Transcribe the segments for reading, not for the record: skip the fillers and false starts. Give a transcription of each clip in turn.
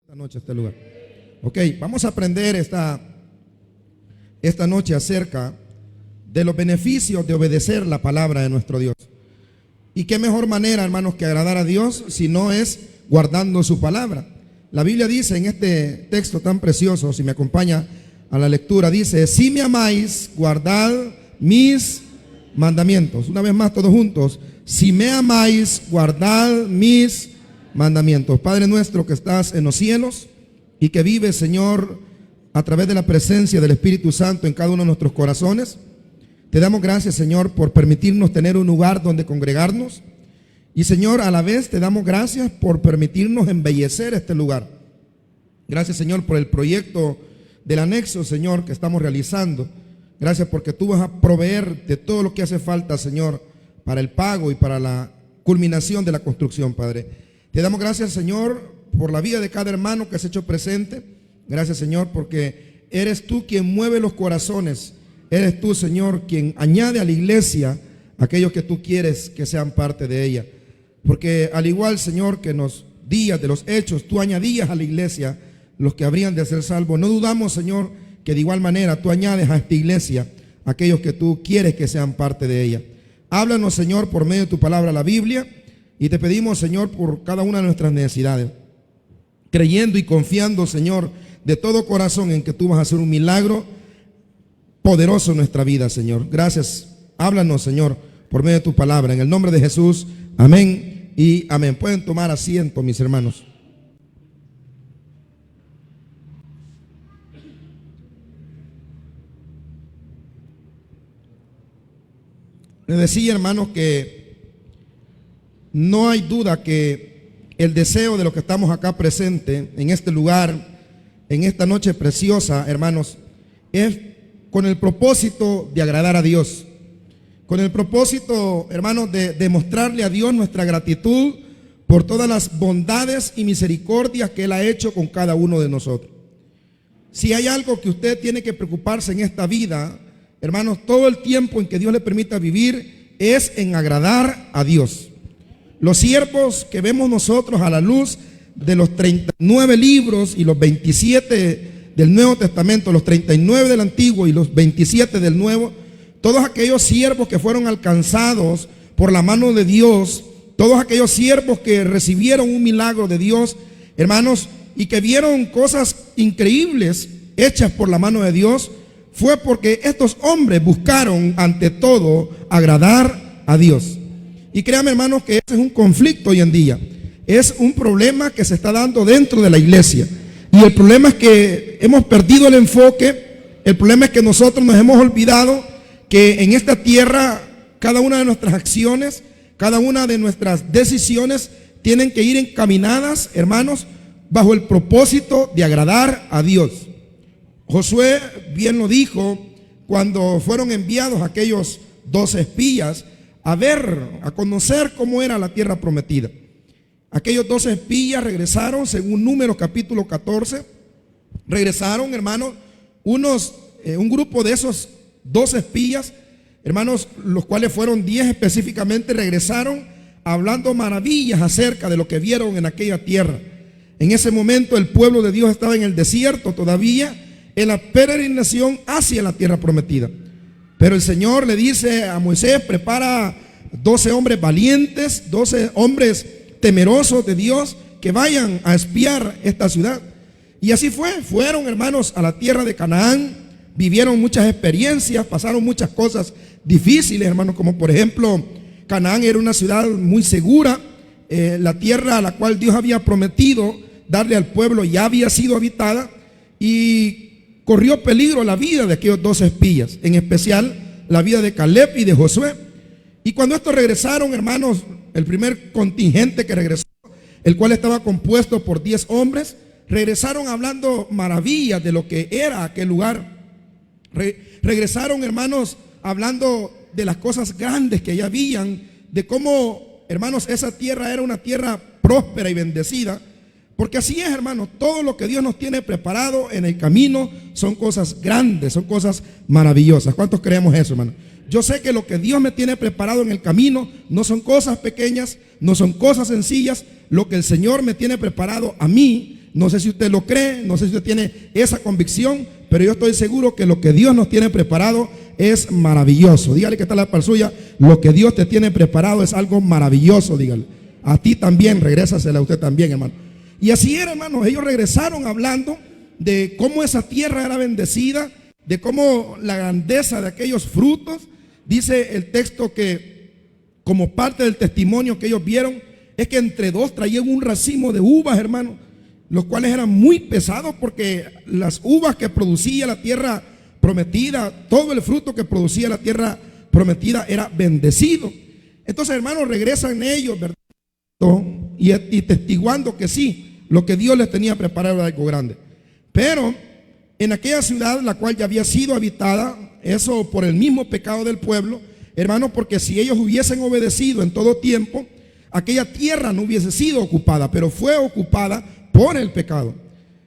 esta noche este lugar. Ok, vamos a aprender esta noche acerca de los beneficios de obedecer la palabra de nuestro Dios. Y qué mejor manera, hermanos, que agradar a Dios si no es guardando su palabra. La Biblia dice en este texto tan precioso, si me acompaña a la lectura, dice: si me amáis, guardad mis mandamientos. Una vez más, todos juntos: si me amáis, guardad mis mandamientos. Padre nuestro que estás en los cielos y que vives, Señor, a través de la presencia del Espíritu Santo en cada uno de nuestros corazones, te damos gracias, Señor, por permitirnos tener un lugar donde congregarnos. Y, Señor, a la vez te damos gracias por permitirnos embellecer este lugar. Gracias, Señor, por el proyecto del anexo, Señor, que estamos realizando. Gracias porque tú vas a proveer de todo lo que hace falta, Señor, para el pago y para la culminación de la construcción, Padre. Te damos gracias, Señor, por la vida de cada hermano que has hecho presente. Gracias, Señor, porque eres tú quien mueve los corazones. Eres tú, Señor, quien añade a la iglesia aquellos que tú quieres que sean parte de ella. Porque al igual, Señor, que en los días de los hechos tú añadías a la iglesia los que habrían de ser salvos, no dudamos, Señor, que de igual manera tú añades a esta iglesia aquellos que tú quieres que sean parte de ella. Háblanos, Señor, por medio de tu palabra, la Biblia, y te pedimos, Señor, por cada una de nuestras necesidades, creyendo y confiando, Señor, de todo corazón en que tú vas a hacer un milagro poderoso en nuestra vida, Señor. Gracias. Háblanos, Señor, por medio de tu palabra. En el nombre de Jesús, amén y amén. Pueden tomar asiento, mis hermanos. Les decía, hermanos, que no hay duda que el deseo de los que estamos acá presentes en este lugar, en esta noche preciosa, hermanos, es con el propósito de agradar a Dios, con el propósito, hermanos, de demostrarle a Dios nuestra gratitud por todas las bondades y misericordias que Él ha hecho con cada uno de nosotros. Si hay algo que usted tiene que preocuparse en esta vida, hermanos, todo el tiempo en que Dios le permita vivir es en agradar a Dios. Los siervos que vemos nosotros a la luz de los 39 libros y los 27 del Nuevo Testamento, los 39 del Antiguo y los 27 del Nuevo, todos aquellos siervos que fueron alcanzados por la mano de Dios, todos aquellos siervos que recibieron un milagro de Dios, hermanos, y que vieron cosas increíbles hechas por la mano de Dios, fue porque estos hombres buscaron ante todo agradar a Dios. Y créanme, hermanos, que ese es un conflicto hoy en día. Es un problema que se está dando dentro de la iglesia. Y el problema es que hemos perdido el enfoque. El problema es que nosotros nos hemos olvidado que en esta tierra cada una de nuestras acciones, cada una de nuestras decisiones tienen que ir encaminadas, hermanos, bajo el propósito de agradar a Dios. Josué bien lo dijo cuando fueron enviados aquellos 12 espías a conocer cómo era la tierra prometida. Aquellos 12 espías regresaron, según Números capítulo 14, regresaron, hermanos, un grupo de esos 12 espías, hermanos, los cuales fueron 10 específicamente, regresaron hablando maravillas acerca de lo que vieron en aquella tierra. En ese momento el pueblo de Dios estaba en el desierto todavía, en la peregrinación hacia la tierra prometida. Pero el Señor le dice a Moisés: prepara 12 hombres valientes, 12 hombres temerosos de Dios, que vayan a espiar esta ciudad. Y así fueron, hermanos, a la tierra de Canaán, vivieron muchas experiencias, pasaron muchas cosas difíciles, hermanos, como por ejemplo, Canaán era una ciudad muy segura, la tierra a la cual Dios había prometido darle al pueblo ya había sido habitada, y corrió peligro la vida de aquellos 12 espías, en especial la vida de Caleb y de Josué. Y cuando estos regresaron, hermanos, el primer contingente que regresó, el cual estaba compuesto por 10 hombres, regresaron hablando maravillas de lo que era aquel lugar. Regresaron, hermanos, hablando de las cosas grandes que ya habían, de cómo, hermanos, esa tierra era una tierra próspera y bendecida. Porque así es, hermanos, todo lo que Dios nos tiene preparado en el camino son cosas grandes, son cosas maravillosas. ¿Cuántos creemos eso, hermano? Yo sé que lo que Dios me tiene preparado en el camino no son cosas pequeñas, no son cosas sencillas. Lo que el Señor me tiene preparado a mí No sé si usted lo cree, no sé si usted tiene esa convicción, pero yo estoy seguro que lo que Dios nos tiene preparado es maravilloso. Dígale que está la par suya, lo que Dios te tiene preparado es algo maravilloso, dígale. A ti también, regrésasela a usted también, hermano. Y así era, hermano, ellos regresaron hablando de cómo esa tierra era bendecida, de cómo la grandeza de aquellos frutos. Dice el texto que como parte del testimonio que ellos vieron, es que entre dos traían un racimo de uvas, hermano, los cuales eran muy pesados porque las uvas que producía la tierra prometida, todo el fruto que producía la tierra prometida era bendecido. Entonces, hermanos, regresan ellos, ¿verdad? Y testiguando que sí, lo que Dios les tenía preparado era algo grande. Pero en aquella ciudad, la cual ya había sido habitada, eso por el mismo pecado del pueblo, hermano, porque si ellos hubiesen obedecido en todo tiempo, aquella tierra no hubiese sido ocupada, pero fue ocupada por el pecado.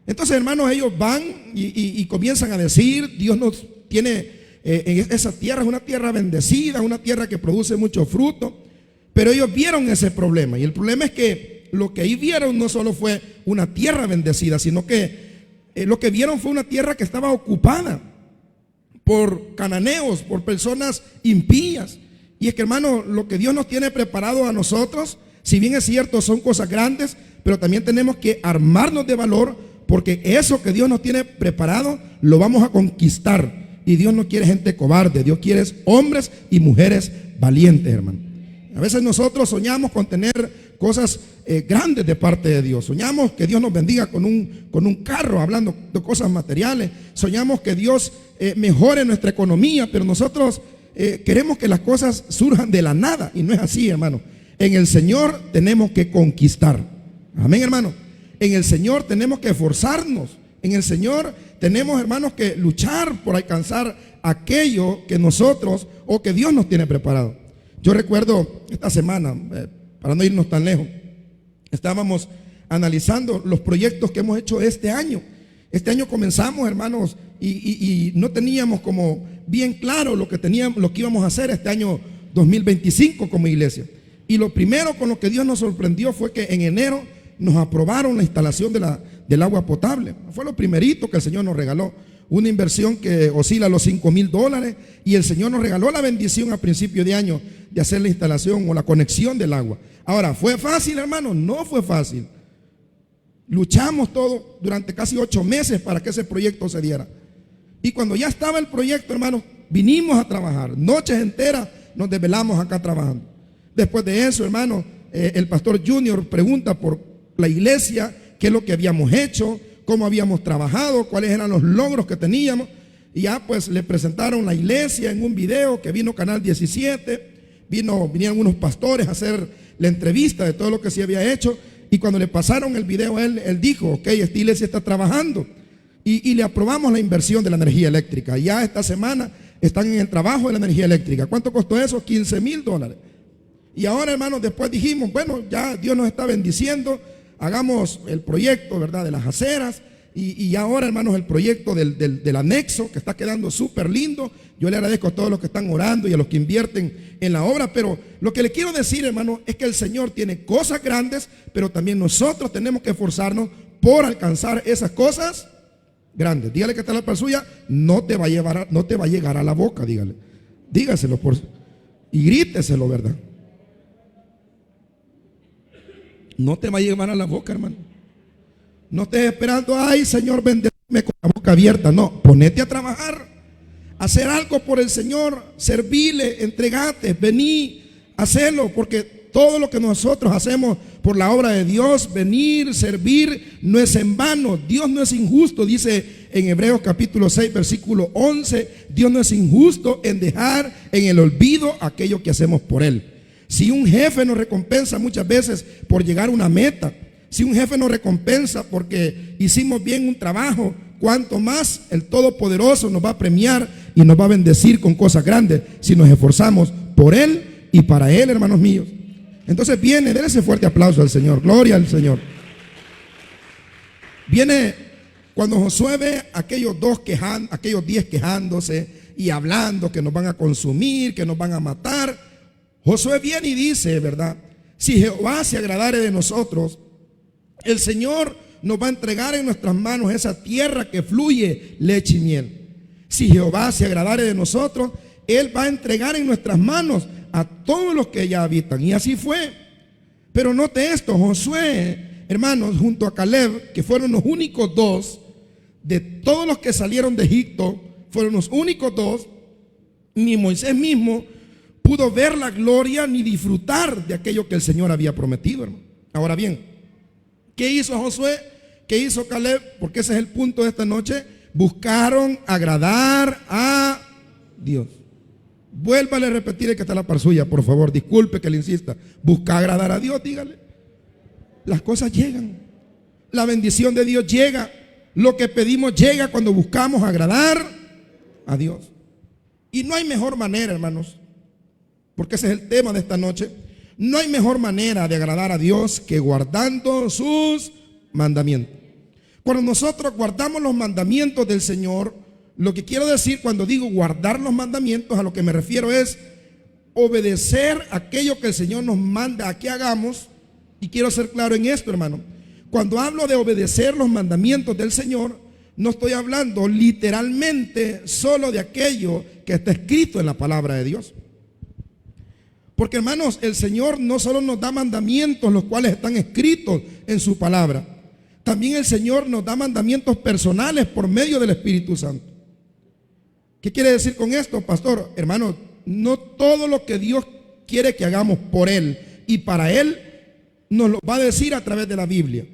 Entonces, hermanos, ellos van y comienzan a decir, Dios nos tiene, esa tierra es una tierra bendecida, una tierra que produce mucho fruto, pero ellos vieron ese problema, y el problema es que lo que ahí vieron no solo fue una tierra bendecida, sino que lo que vieron fue una tierra que estaba ocupada por cananeos, por personas impías. Y es que, hermano, lo que Dios nos tiene preparado a nosotros, si bien es cierto, son cosas grandes, pero también tenemos que armarnos de valor, porque eso que Dios nos tiene preparado lo vamos a conquistar. Y Dios no quiere gente cobarde, Dios quiere hombres y mujeres valientes, hermano. A veces nosotros soñamos con tener cosas grandes de parte de Dios. Soñamos que Dios nos bendiga con un carro, hablando de cosas materiales. Soñamos que Dios mejore nuestra economía, pero nosotros queremos que las cosas surjan de la nada, y no es así, hermano. En el Señor tenemos que conquistar. Amén, hermano. En el Señor tenemos que esforzarnos. En el Señor tenemos, hermanos, que luchar por alcanzar aquello que nosotros o que Dios nos tiene preparado. Yo recuerdo esta semana, para no irnos tan lejos, estábamos analizando los proyectos que hemos hecho este año. Este año comenzamos, hermanos, y no teníamos como bien claro lo que íbamos a hacer este año 2025 como iglesia. Y lo primero con lo que Dios nos sorprendió fue que en enero nos aprobaron la instalación del agua potable. Fue lo primerito que el Señor nos regaló. Una inversión que oscila los $5,000, y el Señor nos regaló la bendición a principio de año de hacer la instalación o la conexión del agua. Ahora, ¿fue fácil, hermano? No fue fácil. Luchamos todo durante casi 8 meses para que ese proyecto se diera. Y cuando ya estaba el proyecto, hermano, vinimos a trabajar. Noches enteras nos desvelamos acá trabajando. Después de eso, hermano, el pastor Junior pregunta por la iglesia, qué es lo que habíamos hecho, cómo habíamos trabajado, cuáles eran los logros que teníamos. Y ya pues le presentaron la iglesia en un video que vino Canal 17, vinieron unos pastores a hacer la entrevista de todo lo que se había hecho. Y cuando le pasaron el video a él dijo, ok, esta iglesia está trabajando. Y le aprobamos la inversión de la energía eléctrica. Ya esta semana están en el trabajo de la energía eléctrica. ¿Cuánto costó eso? $15,000. Y ahora, hermanos, después dijimos, bueno, ya Dios nos está bendiciendo, hagamos el proyecto, ¿verdad?, de las aceras. Y ahora, hermanos, el proyecto del anexo, que está quedando súper lindo. Yo le agradezco a todos los que están orando y a los que invierten en la obra. Pero lo que le quiero decir, hermano, es que el Señor tiene cosas grandes, pero también nosotros tenemos que esforzarnos por alcanzar esas cosas grandes. Dígale que está la par suya, no te va a llegar a la boca, dígale. Dígaselo y gríteselo, ¿verdad? No te va a llevar a la boca, hermano. No estés esperando, ay, Señor, bendecime con la boca abierta. No, ponete a trabajar, hacer algo por el Señor, servirle, entregate, vení, hacerlo, porque todo lo que nosotros hacemos por la obra de Dios, venir, servir, no es en vano. Dios no es injusto, dice en Hebreos capítulo 6, versículo 11, Dios no es injusto en dejar en el olvido aquello que hacemos por Él. Si un jefe nos recompensa muchas veces por llegar a una meta, si un jefe nos recompensa porque hicimos bien un trabajo, cuánto más el Todopoderoso nos va a premiar y nos va a bendecir con cosas grandes si nos esforzamos por Él y para Él, hermanos míos. Entonces denle ese fuerte aplauso al Señor, gloria al Señor. Viene cuando Josué ve aquellos 10 quejándose y hablando que nos van a consumir, que nos van a matar. Josué viene y dice, ¿verdad? Si Jehová se agradare de nosotros, el Señor nos va a entregar en nuestras manos esa tierra que fluye leche y miel. Si Jehová se agradare de nosotros, Él va a entregar en nuestras manos a todos los que allá habitan. Y así fue. Pero note esto, Josué, hermanos, junto a Caleb, que fueron los únicos dos, de todos los que salieron de Egipto, fueron los únicos dos, ni Moisés mismo pudo ver la gloria ni disfrutar de aquello que el Señor había prometido, hermano. Ahora bien, ¿qué hizo Josué? ¿Qué hizo Caleb? Porque ese es el punto de esta noche. Buscaron agradar a Dios. Vuélvale a repetir el que está a la par suya, por favor. Disculpe que le insista. Busca agradar a Dios, dígale. Las cosas llegan. La bendición de Dios llega. Lo que pedimos llega cuando buscamos agradar a Dios. Y no hay mejor manera, hermanos, porque ese es el tema de esta noche. No hay mejor manera de agradar a Dios que guardando sus mandamientos. Cuando nosotros guardamos los mandamientos del Señor, lo que quiero decir cuando digo guardar los mandamientos, a lo que me refiero es obedecer aquello que el Señor nos manda a que hagamos. Y quiero ser claro en esto, hermano. Cuando hablo de obedecer los mandamientos del Señor, no estoy hablando literalmente solo de aquello que está escrito en la palabra de Dios. Porque, hermanos, el Señor no solo nos da mandamientos los cuales están escritos en su palabra, también el Señor nos da mandamientos personales por medio del Espíritu Santo. ¿Qué quiere decir con esto, pastor? Hermano, no todo lo que Dios quiere que hagamos por Él y para Él nos lo va a decir a través de la Biblia.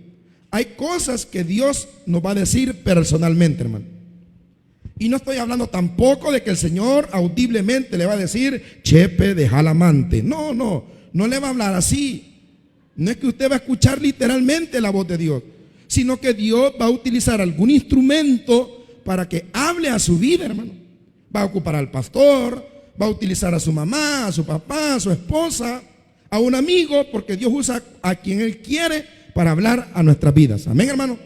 Hay cosas que Dios nos va a decir personalmente, hermano. Y no estoy hablando tampoco de que el Señor audiblemente le va a decir: Chepe, deja al amante. No le va a hablar así. No es que usted va a escuchar literalmente la voz de Dios, sino que Dios va a utilizar algún instrumento para que hable a su vida, hermano. Va a ocupar al pastor, va a utilizar a su mamá, a su papá, a su esposa, a un amigo, porque Dios usa a quien Él quiere para hablar a nuestras vidas. Amén, hermano.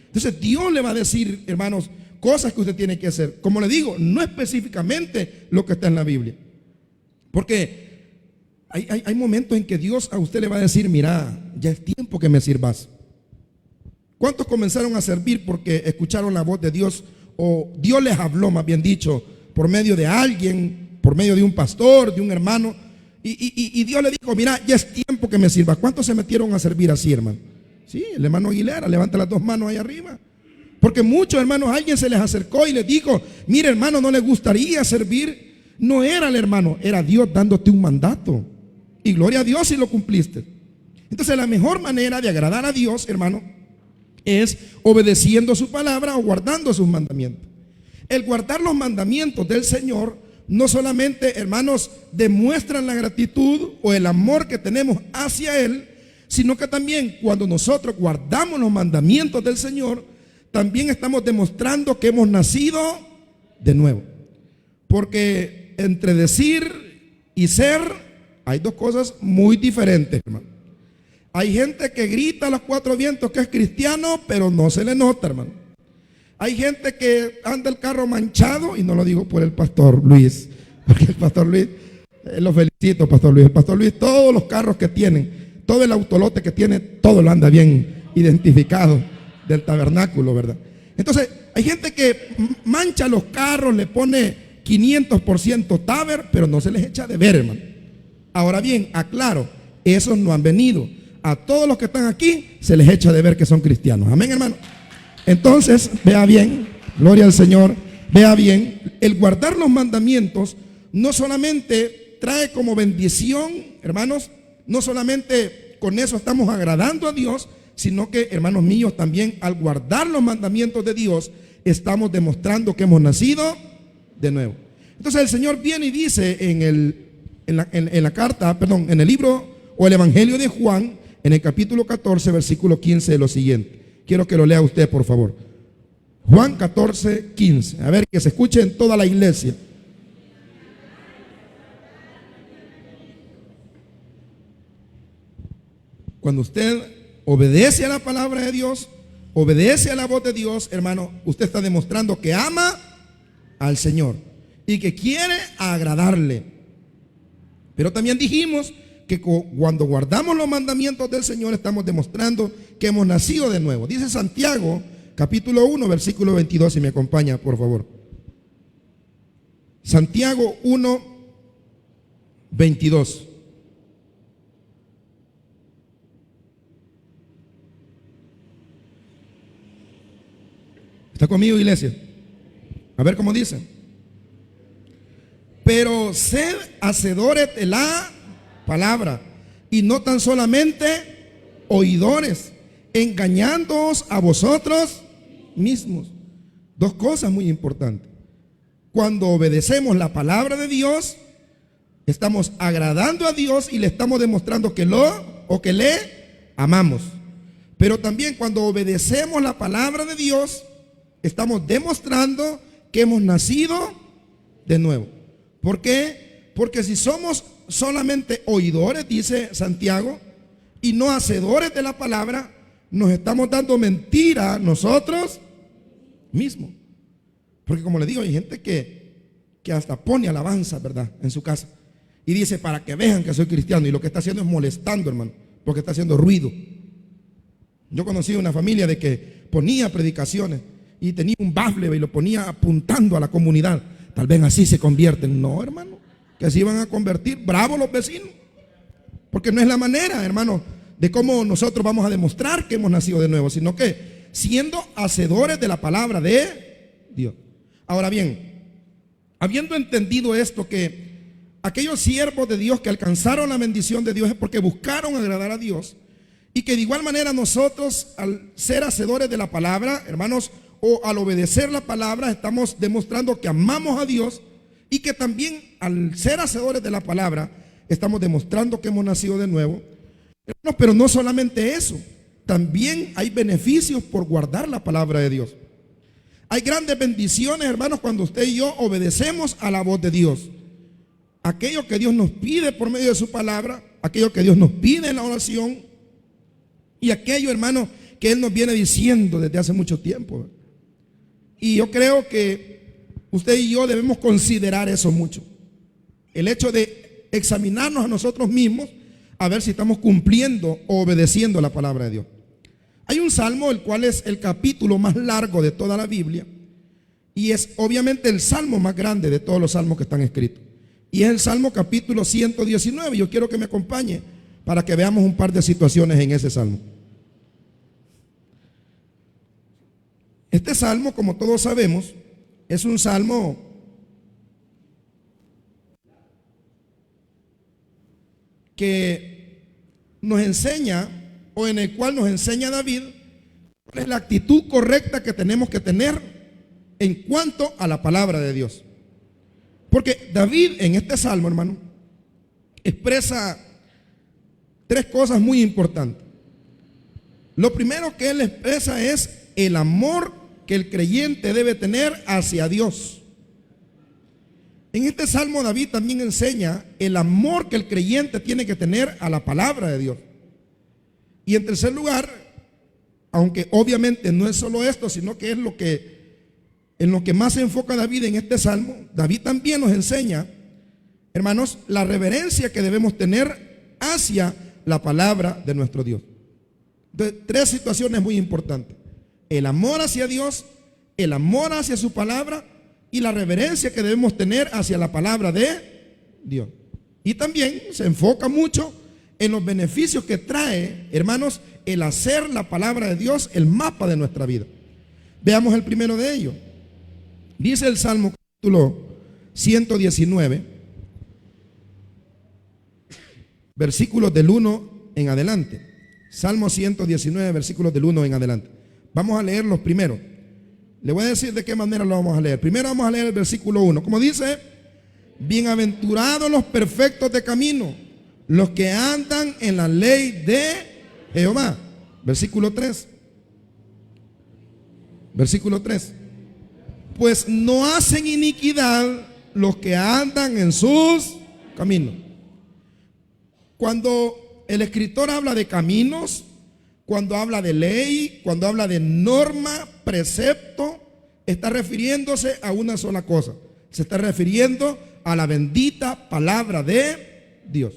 Entonces Dios le va a decir, hermanos, cosas que usted tiene que hacer. Como le digo, no específicamente lo que está en la Biblia, porque hay momentos en que Dios a usted le va a decir: mira, ya es tiempo que me sirvas. ¿Cuántos comenzaron a servir porque escucharon la voz de Dios, o Dios les habló, más bien dicho, por medio de alguien, por medio de un pastor, de un hermano, y Dios le dijo: mira, ya es tiempo que me sirvas? ¿Cuántos se metieron a servir así, hermano? Sí, el hermano Aguilera, levanta las dos manos ahí arriba. Porque muchos hermanos, alguien se les acercó y les dijo: mire, hermano, ¿no le gustaría servir? No era el hermano, era Dios dándote un mandato. Y gloria a Dios si lo cumpliste. Entonces la mejor manera de agradar a Dios, hermano, es obedeciendo su palabra o guardando sus mandamientos. El guardar los mandamientos del Señor no solamente, hermanos, demuestran la gratitud o el amor que tenemos hacia Él, sino que también cuando nosotros guardamos los mandamientos del Señor, también estamos demostrando que hemos nacido de nuevo. Porque entre decir y ser hay dos cosas muy diferentes, hermano. Hay gente que grita a los cuatro vientos que es cristiano, pero no se le nota, hermano. Hay gente que anda el carro manchado, y no lo digo por el pastor Luis, porque el pastor Luis, lo felicito, pastor Luis. El pastor Luis, todos los carros que tienen, todo el autolote que tiene, todo lo anda bien identificado del tabernáculo, ¿verdad? Entonces, hay gente que mancha los carros, le pone 500% taber, pero no se les echa de ver, hermano. Ahora bien, aclaro, esos no han venido. A todos los que están aquí se les echa de ver que son cristianos. Amén, hermano. Entonces, vea bien, gloria al Señor, vea bien, el guardar los mandamientos no solamente trae como bendición, hermanos, no solamente con eso estamos agradando a Dios, sino que, hermanos míos, también al guardar los mandamientos de Dios, estamos demostrando que hemos nacido de nuevo. Entonces el Señor viene y dice en el libro o el Evangelio de Juan, en el capítulo 14, versículo 15, lo siguiente. Quiero que lo lea usted, por favor. Juan 14, 15. A ver, que se escuche en toda la iglesia. Cuando usted obedece a la palabra de Dios, obedece a la voz de Dios, hermano, usted está demostrando que ama al Señor y que quiere agradarle. Pero también dijimos que cuando guardamos los mandamientos del Señor estamos demostrando que hemos nacido de nuevo. Dice Santiago, capítulo 1, versículo 22, si me acompaña, por favor. Santiago 1, 22. ¿Está conmigo, iglesia? A ver cómo dice. Pero sed hacedores de la palabra y no tan solamente oidores, engañándoos a vosotros mismos. Dos cosas muy importantes. Cuando obedecemos la palabra de Dios, estamos agradando a Dios y le estamos demostrando que le amamos. Pero también cuando obedecemos la palabra de Dios, estamos demostrando que hemos nacido de nuevo. ¿Por qué? Porque si somos solamente oidores, dice Santiago, y no hacedores de la palabra, nos estamos dando mentira nosotros mismos. Porque como le digo, hay gente que hasta pone alabanza, ¿verdad?, en su casa. Y dice, para que vean que soy cristiano. Y lo que está haciendo es molestando, hermano, porque está haciendo ruido. Yo conocí una familia de que ponía predicaciones y tenía un bafle y lo ponía apuntando a la comunidad. Tal vez así se convierten. No, hermano, que se iban a convertir. Bravos los vecinos. Porque no es la manera, hermano, de cómo nosotros vamos a demostrar que hemos nacido de nuevo, sino que siendo hacedores de la palabra de Dios. Ahora bien, habiendo entendido esto, que aquellos siervos de Dios que alcanzaron la bendición de Dios es porque buscaron agradar a Dios, y que de igual manera nosotros, al ser hacedores de la palabra, hermanos, o al obedecer la palabra, estamos demostrando que amamos a Dios, y que también al ser hacedores de la palabra estamos demostrando que hemos nacido de nuevo. Pero no solamente eso, también hay beneficios por guardar la palabra de Dios. Hay grandes bendiciones, hermanos, cuando usted y yo obedecemos a la voz de Dios. Aquello que Dios nos pide por medio de su palabra, aquello que Dios nos pide en la oración, y aquello, hermano, que Él nos viene diciendo desde hace mucho tiempo. Y yo creo que usted y yo debemos considerar eso mucho. El hecho de examinarnos a nosotros mismos a ver si estamos cumpliendo o obedeciendo la palabra de Dios. Hay un salmo, el cual es el capítulo más largo de toda la Biblia, y es obviamente el salmo más grande de todos los salmos que están escritos, y es el salmo capítulo 119. Yo quiero que me acompañe para que veamos un par de situaciones en ese salmo. Este salmo, como todos sabemos, es un salmo que nos enseña, o en el cual nos enseña David, cuál es la actitud correcta que tenemos que tener en cuanto a la palabra de Dios. Porque David en este salmo, hermano, expresa tres cosas muy importantes. Lo primero que él expresa es el amor que el creyente debe tener hacia Dios. En este salmo David también enseña el amor que el creyente tiene que tener a la palabra de Dios. Y en tercer lugar, aunque obviamente no es solo esto, sino que es en lo que más se enfoca David en este salmo, David también nos enseña, hermanos, la reverencia que debemos tener hacia la palabra de nuestro Dios. Entonces, tres situaciones muy importantes: el amor hacia Dios, el amor hacia su palabra y la reverencia que debemos tener hacia la palabra de Dios. Y también se enfoca mucho en los beneficios que trae, hermanos, el hacer la palabra de Dios el mapa de nuestra vida. Veamos el primero de ellos. Dice el Salmo capítulo 119, versículos del 1 en adelante. Salmo 119, versículos del 1 en adelante. Vamos a leer los primeros. Le voy a decir de qué manera lo vamos a leer. Primero vamos a leer el versículo 1. Como dice: bienaventurados los perfectos de camino, los que andan en la ley de Jehová. Versículo 3. Versículo 3. Pues no hacen iniquidad los que andan en sus caminos. Cuando el escritor habla de caminos, cuando habla de ley, cuando habla de norma, precepto, está refiriéndose a una sola cosa. Se está refiriendo a la bendita palabra de Dios.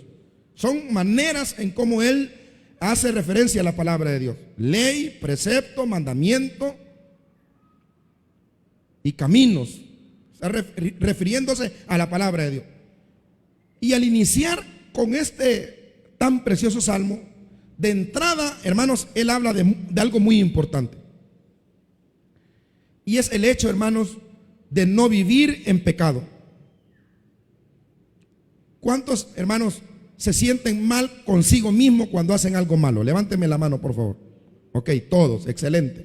Son maneras en cómo él hace referencia a la palabra de Dios. Ley, precepto, mandamiento y caminos. Está refiriéndose a la palabra de Dios. Y al iniciar con este tan precioso salmo, de entrada, hermanos, él habla de algo muy importante. Y es el hecho, hermanos, de no vivir en pecado. ¿Cuántos, hermanos, se sienten mal consigo mismo cuando hacen algo malo? Levánteme la mano, por favor. Ok, todos, excelente.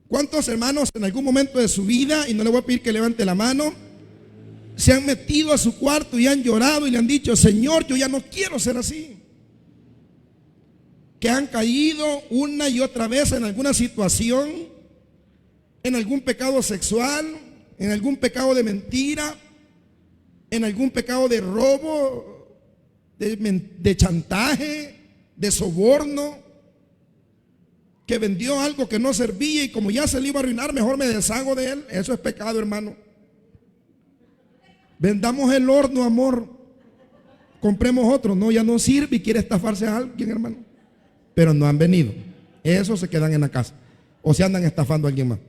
¿Cuántos, hermanos, en algún momento de su vida, y no le voy a pedir que levante la mano, se han metido a su cuarto y han llorado y le han dicho: Señor, yo ya no quiero ser así? Que han caído una y otra vez en alguna situación, en algún pecado sexual, en algún pecado de mentira, en algún pecado de robo, de chantaje, de soborno, que vendió algo que no servía y como ya se le iba a arruinar, mejor me deshago de él. Eso es pecado, hermano. Vendamos el horno, amor, compremos otro. No, ya no sirve y quiere estafarse a alguien, hermano. Pero no han venido. Esos se quedan en la casa o se andan estafando a alguien más.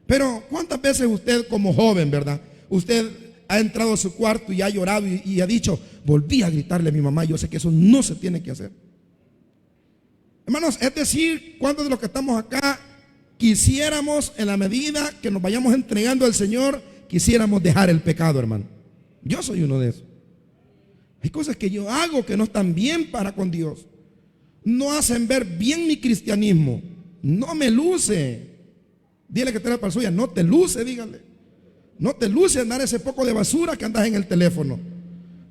Pero ¿cuántas veces usted como joven, verdad? Usted ha entrado a su cuarto y ha llorado y ha dicho: volví a gritarle a mi mamá, yo sé que eso no se tiene que hacer. Hermanos, es decir, ¿cuántos de los que estamos acá quisiéramos, en la medida que nos vayamos entregando al Señor, quisiéramos dejar el pecado, hermano? Yo soy uno de esos. Hay cosas que yo hago que no están bien para con Dios. No hacen ver bien mi cristianismo. No me luce. Dile que te la para suya, no te luce, dígale. No te luce andar ese poco de basura que andas en el teléfono.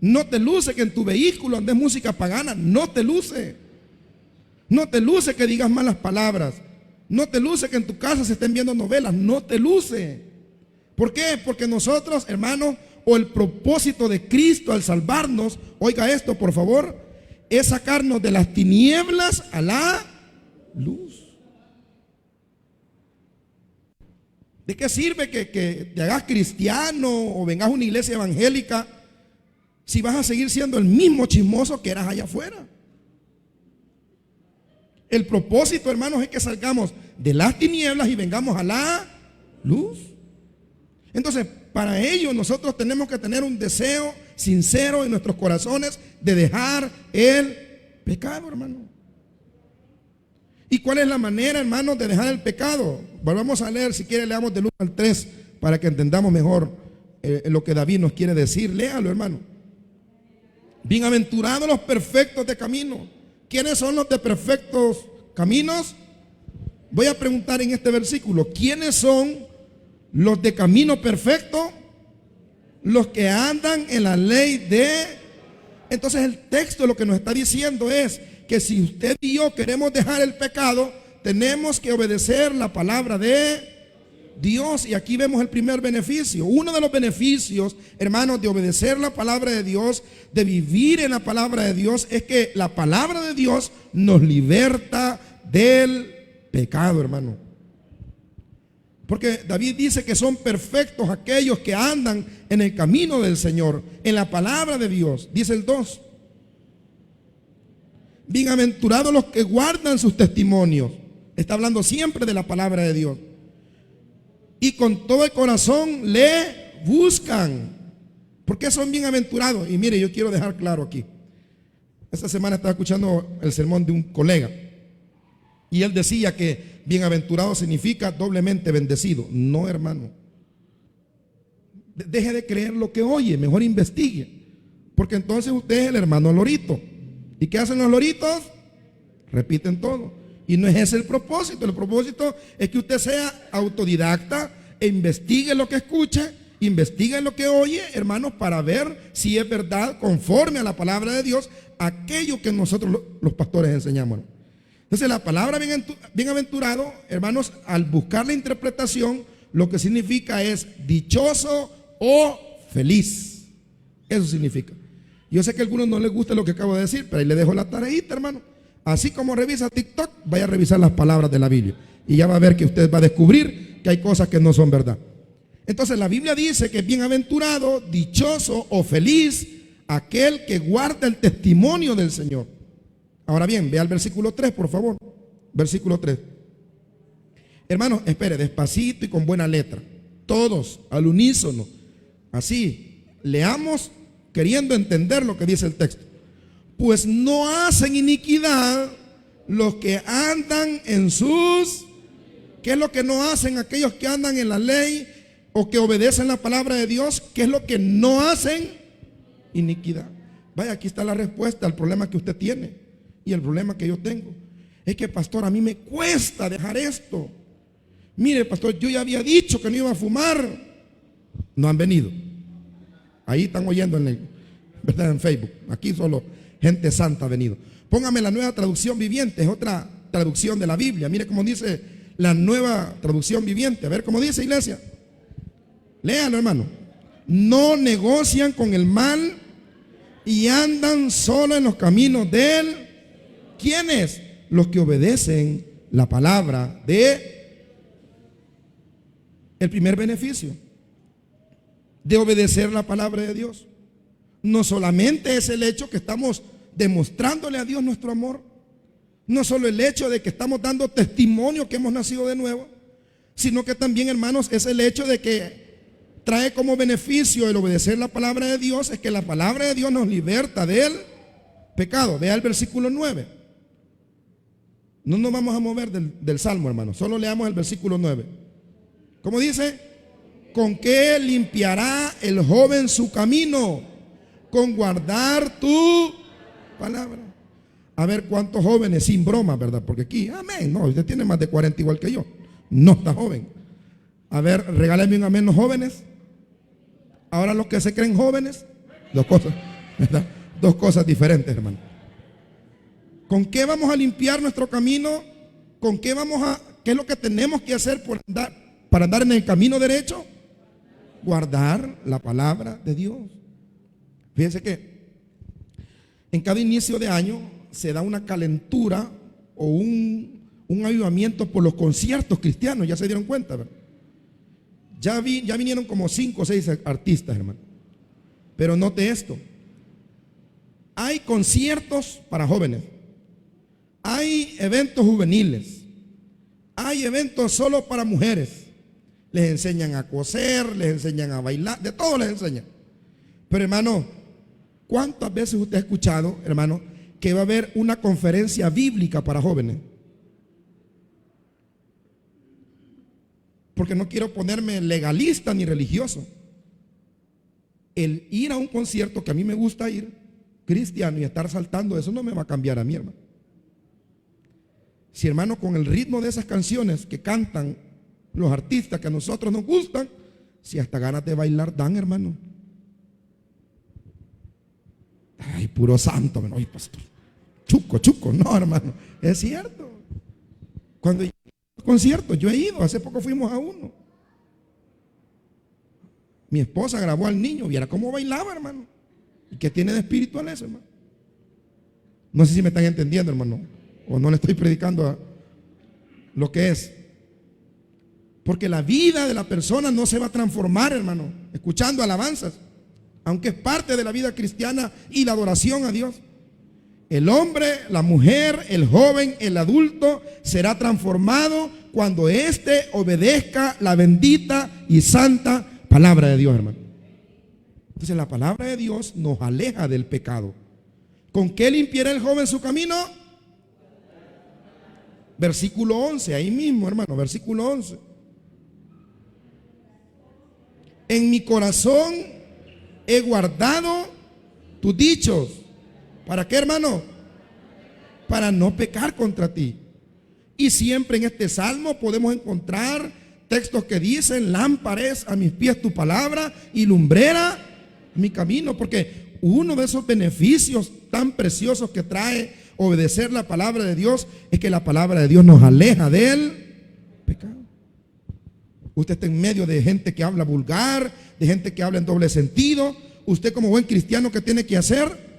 No te luce que en tu vehículo andes música pagana. No te luce. No te luce que digas malas palabras. No te luce que en tu casa se estén viendo novelas. No te luce. ¿Por qué? Porque nosotros, hermanos, o el propósito de Cristo al salvarnos, oiga esto por favor, es sacarnos de las tinieblas a la luz. ¿De qué sirve que te hagas cristiano o vengas a una iglesia evangélica si vas a seguir siendo el mismo chismoso que eras allá afuera? El propósito, hermanos, es que salgamos de las tinieblas y vengamos a la luz. Entonces, para ello nosotros tenemos que tener un deseo sincero en nuestros corazones de dejar el pecado, hermano. ¿Y cuál es la manera, hermanos, de dejar el pecado? Volvamos a leer, si quiere leamos del 1 al 3 para que entendamos mejor lo que David nos quiere decir. Léalo, hermano. Bienaventurados los perfectos de camino. ¿Quiénes son los de perfectos caminos? Voy a preguntar en este versículo: ¿quiénes son los de camino perfecto? Los que andan en la ley de... Entonces el texto lo que nos está diciendo es que si usted y yo queremos dejar el pecado, tenemos que obedecer la palabra de Dios. Y aquí vemos el primer beneficio. Uno de los beneficios, hermanos, de obedecer la palabra de Dios, de vivir en la palabra de Dios, es que la palabra de Dios nos liberta del pecado, hermano. Porque David dice que son perfectos aquellos que andan en el camino del Señor, en la palabra de Dios. Dice el 2: bienaventurados los que guardan sus testimonios. Está hablando siempre de la palabra de Dios. Y con todo el corazón le buscan. ¿Por qué son bienaventurados? Y mire, yo quiero dejar claro aquí. Esta semana estaba escuchando el sermón de un colega y él decía que bienaventurado significa doblemente bendecido. No, hermano. Deje de creer lo que oye, mejor investigue. Porque entonces usted es el hermano lorito. ¿Y qué hacen los loritos? Repiten todo. Y no es ese el propósito. El propósito es que usted sea autodidacta e investigue lo que escucha, investigue lo que oye, hermanos, para ver si es verdad, conforme a la palabra de Dios, aquello que nosotros los pastores enseñamos. Entonces la palabra bienaventurado, hermanos, al buscar la interpretación, lo que significa es dichoso o feliz. Eso significa. Yo sé que a algunos no les gusta lo que acabo de decir, pero ahí le dejo la tareita, hermano. Así como revisa TikTok, vaya a revisar las palabras de la Biblia y ya va a ver que usted va a descubrir que hay cosas que no son verdad. Entonces la Biblia dice que es bienaventurado, dichoso o feliz aquel que guarda el testimonio del Señor. Ahora bien, vea el versículo 3, por favor. Versículo 3. Hermanos, espere, despacito y con buena letra. Todos al unísono. Así, leamos queriendo entender lo que dice el texto. Pues no hacen iniquidad los que andan en sus... ¿Qué es lo que no hacen aquellos que andan en la ley o que obedecen la palabra de Dios? ¿Qué es lo que no hacen? Iniquidad. Vaya, aquí está la respuesta al problema que usted tiene y el problema que yo tengo. Es que, pastor, a mí me cuesta dejar esto. Mire, pastor, yo ya había dicho que no iba a fumar. No han venido. Ahí están oyendo ¿verdad? En Facebook. Aquí solo gente santa ha venido. Póngame la Nueva Traducción Viviente, es otra traducción de la Biblia. Mire cómo dice la Nueva Traducción Viviente. A ver cómo dice, iglesia. Léalo, hermano. No negocian con el mal y andan solo en los caminos de él. ¿Quiénes? Los que obedecen la palabra de... El primer beneficio de obedecer la palabra de Dios no solamente es el hecho que estamos demostrándole a Dios nuestro amor, no solo el hecho de que estamos dando testimonio que hemos nacido de nuevo, sino que también, hermanos, es el hecho de que trae como beneficio el obedecer la palabra de Dios, es que la palabra de Dios nos liberta del pecado. Vea el versículo 9. No nos vamos a mover del Salmo, hermano, solo leamos el versículo 9. ¿Cómo dice? ¿Con qué limpiará el joven su camino? Con guardar tu palabra. A ver cuántos jóvenes, sin broma, ¿verdad? Porque aquí, amén, no, usted tiene más de 40 igual que yo. No está joven. A ver, regálame un amén los jóvenes. Ahora los que se creen jóvenes, dos cosas, ¿verdad? Dos cosas diferentes, hermano. ¿Con qué vamos a limpiar nuestro camino? ¿Con qué qué es lo que tenemos que hacer para andar en el camino derecho? Guardar la palabra de Dios. Fíjense que en cada inicio de año se da una calentura o un avivamiento por los conciertos cristianos. Ya se dieron cuenta, ¿verdad? Ya vinieron como 5 o 6 artistas, hermano. Pero note esto. Hay conciertos para jóvenes. Hay eventos juveniles. Hay eventos solo para mujeres. Les enseñan a coser, les enseñan a bailar, de todo les enseñan. Pero, hermano, ¿cuántas veces usted ha escuchado, hermano, que va a haber una conferencia bíblica para jóvenes? Porque no quiero ponerme legalista ni religioso. El ir a un concierto que a mí me gusta ir, cristiano, y estar saltando, eso no me va a cambiar a mí, hermano. Si, hermano, con el ritmo de esas canciones que cantan los artistas que a nosotros nos gustan, si hasta ganas de bailar dan, hermano. Ay, puro santo, hermano. Ay, pastor, chuco, no, hermano, es cierto. Cuando yo conciertos, yo he ido, hace poco fuimos a uno. Mi esposa grabó al niño, viera cómo bailaba, hermano. ¿Y qué tiene de espiritual eso, hermano? No sé si me están entendiendo, hermano, o no le estoy predicando lo que es. Porque la vida de la persona no se va a transformar, hermano, escuchando alabanzas, aunque es parte de la vida cristiana y la adoración a Dios. El hombre, la mujer, el joven, el adulto será transformado cuando éste obedezca la bendita y santa palabra de Dios, hermano. Entonces la palabra de Dios nos aleja del pecado. ¿Con qué limpiará el joven su camino? Versículo 11, ahí mismo, hermano, versículo 11. En mi corazón he guardado tus dichos. ¿Para qué, hermano? Para no pecar contra ti. Y siempre en este salmo podemos encontrar textos que dicen: lámpara es a mis pies tu palabra y lumbrera mi camino. Porque uno de esos beneficios tan preciosos que trae obedecer la palabra de Dios es que la palabra de Dios nos aleja del pecado. Usted está en medio de gente que habla vulgar, de gente que habla en doble sentido. Usted, como buen cristiano, ¿qué tiene que hacer?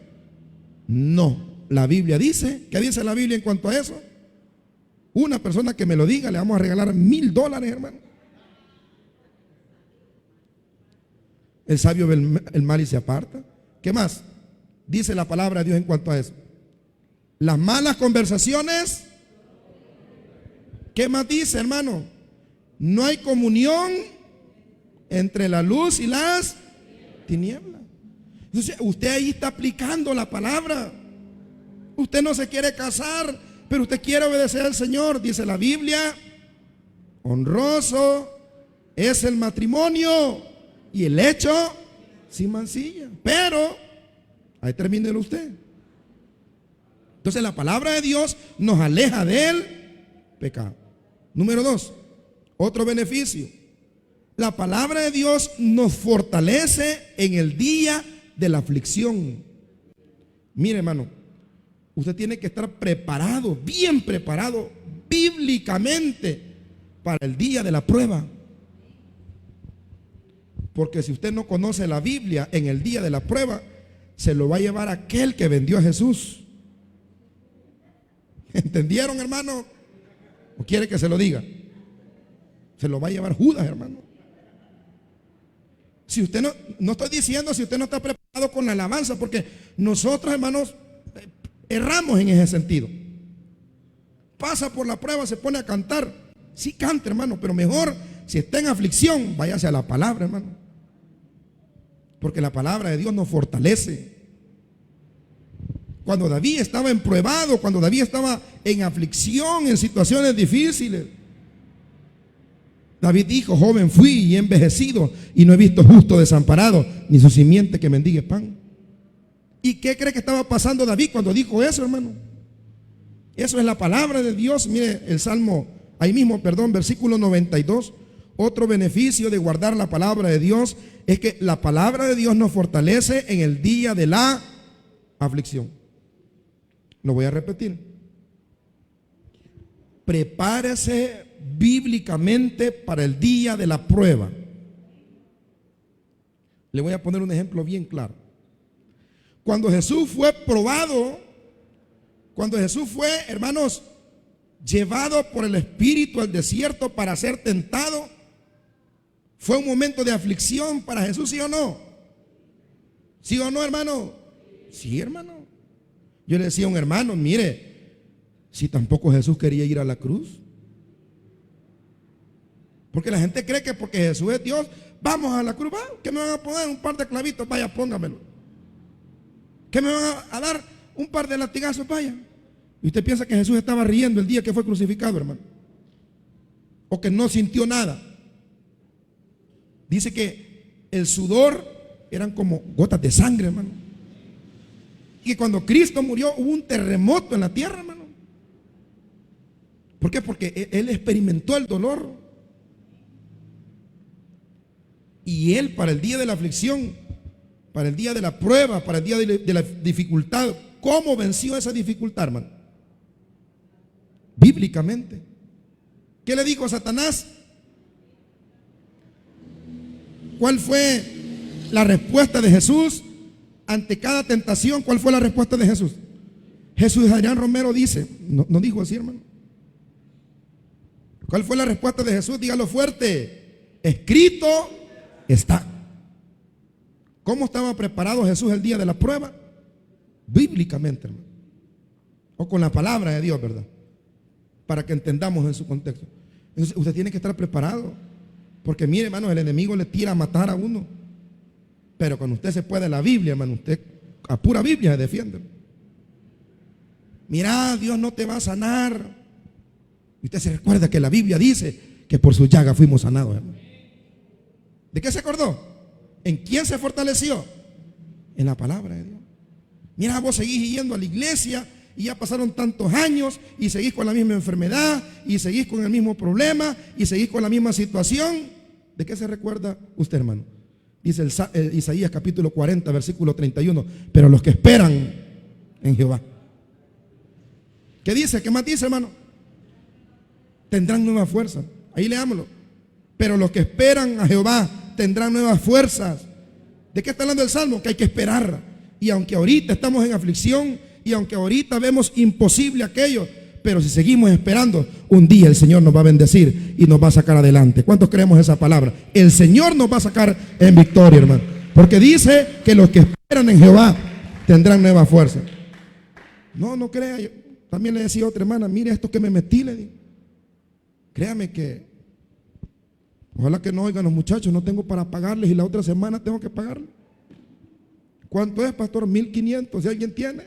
No, la Biblia dice. ¿Qué dice la Biblia en cuanto a eso? Una persona que me lo diga, le vamos a regalar $1000, hermano. El sabio ve el mal y se aparta. ¿Qué más? dice la palabra de Dios en cuanto a eso. Las malas conversaciones. ¿Qué más dice, hermano? No hay comunión entre la luz y las tinieblas. Entonces, usted ahí está aplicando la palabra. Usted no se quiere casar, pero usted quiere obedecer al Señor. Dice la Biblia, honroso es el matrimonio y el hecho sin mancilla. Pero, ahí termine usted. Entonces la palabra de Dios nos aleja del pecado. Número 2, otro beneficio. La palabra de Dios nos fortalece en el día de la aflicción. Mire, hermano, usted tiene que estar preparado, bien preparado bíblicamente para el día de la prueba. Porque si usted no conoce la Biblia en el día de la prueba, se lo va a llevar aquel que vendió a Jesús. ¿Entendieron, hermano? ¿O quiere que se lo diga? Se lo va a llevar Judas, hermano. Si usted no estoy diciendo si usted no está preparado con la alabanza, porque nosotros, hermanos, erramos en ese sentido. Pasa por la prueba, se pone a cantar. Sí canta, hermano, pero mejor si está en aflicción, váyase a la palabra, hermano. Porque la palabra de Dios nos fortalece. Cuando David estaba empruebado, cuando David estaba en aflicción, en situaciones difíciles, David dijo: joven fui y he envejecido y no he visto justo desamparado, ni su simiente que mendigue pan. ¿Y qué cree que estaba pasando David cuando dijo eso, hermano? Eso es la palabra de Dios. Mire el Salmo, ahí mismo, versículo 92. Otro beneficio de guardar la palabra de Dios es que la palabra de Dios nos fortalece en el día de la aflicción. Lo voy a repetir. Prepárese bíblicamente para el día de la prueba. Le voy a poner un ejemplo bien claro. Cuando Jesús fue probado, cuando Jesús fue, hermanos, llevado por el Espíritu al desierto para ser tentado, fue un momento de aflicción para Jesús, ¿sí o no? ¿Sí o no, hermano? Sí, hermano. Yo le decía a un hermano: mire, si tampoco Jesús quería ir a la cruz. Porque la gente cree que porque Jesús es Dios, vamos a la cruz. ¿Que me van a poner un par de clavitos? Vaya, póngamelo. ¿Que me van a dar un par de latigazos? Vaya. Y usted piensa que Jesús estaba riendo el día que fue crucificado, hermano, o que no sintió nada. Dice que el sudor eran como gotas de sangre, hermano. Y que cuando Cristo murió hubo un terremoto en la tierra, hermano. ¿Por qué? Porque Él experimentó el dolor. Y Él, para el día de la aflicción, para el día de la prueba, para el día de la dificultad, ¿cómo venció esa dificultad, hermano? Bíblicamente. ¿Qué le dijo a Satanás? ¿Cuál fue la respuesta de Jesús ante cada tentación? ¿Cuál fue la respuesta de Jesús? Jesús Adrián Romero dice, no dijo así, hermano. ¿Cuál fue la respuesta de Jesús? Dígalo fuerte: escrito está. ¿Cómo estaba preparado Jesús el día de la prueba? Bíblicamente, hermano. O con la palabra de Dios, ¿verdad? Para que entendamos en su contexto. Entonces, usted tiene que estar preparado. Porque mire, hermano, el enemigo le tira a matar a uno. Pero cuando usted se puede la Biblia, hermano, usted a pura Biblia se defiende. Mira, Dios no te va a sanar. Y usted se recuerda que la Biblia dice que por su llaga fuimos sanados, hermano. ¿De qué se acordó? ¿En quién se fortaleció? En la palabra de Dios. Mira, vos seguís yendo a la iglesia y ya pasaron tantos años y seguís con la misma enfermedad y seguís con el mismo problema y seguís con la misma situación. ¿De qué se recuerda usted, hermano? Dice Isaías capítulo 40, versículo 31. Pero los que esperan en Jehová. ¿Qué dice? ¿Qué más dice, hermano? Tendrán nueva fuerza. Ahí leámoslo. Pero los que esperan a Jehová tendrán nuevas fuerzas. ¿De qué está hablando el Salmo? Que hay que esperar. Y aunque ahorita estamos en aflicción, y aunque ahorita vemos imposible aquello, pero si seguimos esperando, un día el Señor nos va a bendecir y nos va a sacar adelante. ¿Cuántos creemos esa palabra? El Señor nos va a sacar en victoria, hermano. Porque dice que los que esperan en Jehová tendrán nueva fuerza. No, no crea. Yo también le decía a otra hermana, mire esto que me metí, le digo. Créame que, ojalá que no oigan los muchachos, no tengo para pagarles y la otra semana tengo que pagarles. ¿Cuánto es, pastor? 1,500. Si alguien tiene